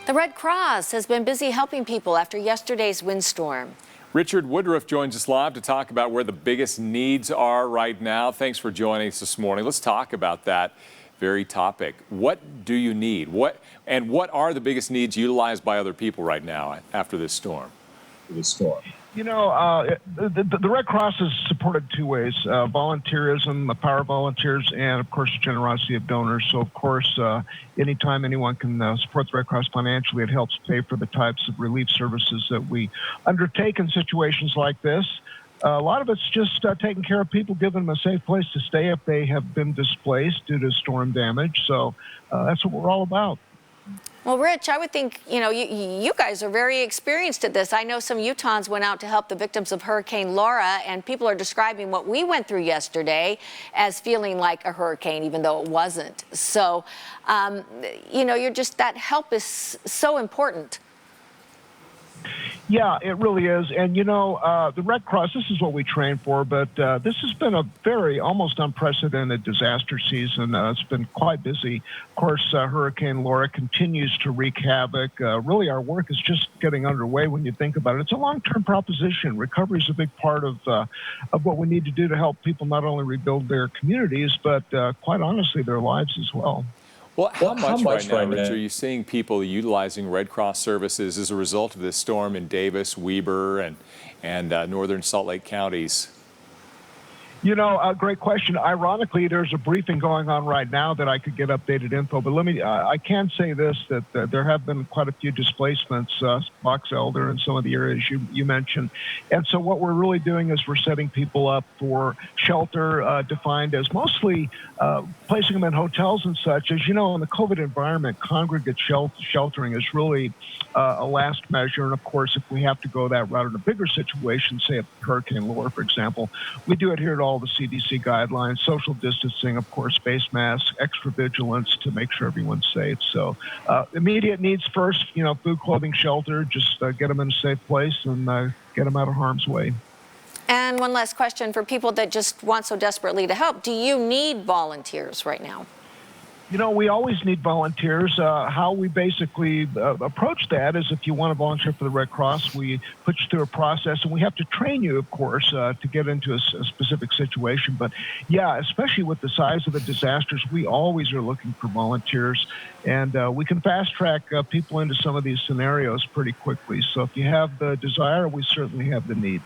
The Red Cross has been busy helping people after yesterday's windstorm. Richard Woodruff joins us live to talk about where the biggest needs are right now. Thanks for joining us this morning. Let's talk about that very topic. What do you need? What are the biggest needs utilized by other people right now after this storm? You know, the Red Cross is supported two ways: volunteerism, the power of volunteers, and of course, the generosity of donors. So, of course, anytime anyone can support the Red Cross financially, it helps pay for the types of relief services that we undertake in situations like this. A lot of it's just taking care of people, giving them a safe place to stay if they have been displaced due to storm damage. So that's what we're all about. Well, Rich, I would think, you guys are very experienced at this. I know some Utahns went out to help the victims of Hurricane Laura, and people are describing what we went through yesterday as feeling like a hurricane, even though it wasn't. So, that help is so important. Yeah, it really is. And, the Red Cross, this is what we train for, but this has been a very almost unprecedented disaster season. It's been quite busy. Of course, Hurricane Laura continues to wreak havoc. Really, our work is just getting underway when you think about it. It's a long-term proposition. Recovery is a big part of what we need to do to help people not only rebuild their communities, but quite honestly, their lives as well. Well, how much right now, Rich, are you seeing people utilizing Red Cross services as a result of this storm in Davis, Weber, and northern Salt Lake counties? Great question. Ironically, there's a briefing going on right now that I could get updated info, but I can say this, that there have been quite a few displacements, Box Elder and some of the areas you mentioned. And so what we're really doing is we're setting people up for shelter, defined as mostly placing them in hotels and such. As you know, in the COVID environment, congregate sheltering is really a last measure. And of course, if we have to go that route in a bigger situation, say a Hurricane Laura, for example, we do adhere to all the CDC guidelines, social distancing, of course, face masks, extra vigilance to make sure everyone's safe. So immediate needs first, food, clothing, shelter, just get them in a safe place and get them out of harm's way. And one last question for people that just want so desperately to help. Do you need volunteers right now? We always need volunteers. How we basically approach that is if you want to volunteer for the Red Cross, we put you through a process, and we have to train you, of course, to get into a specific situation. But, yeah, especially with the size of the disasters, we always are looking for volunteers, and we can fast-track people into some of these scenarios pretty quickly. So if you have the desire, we certainly have the need.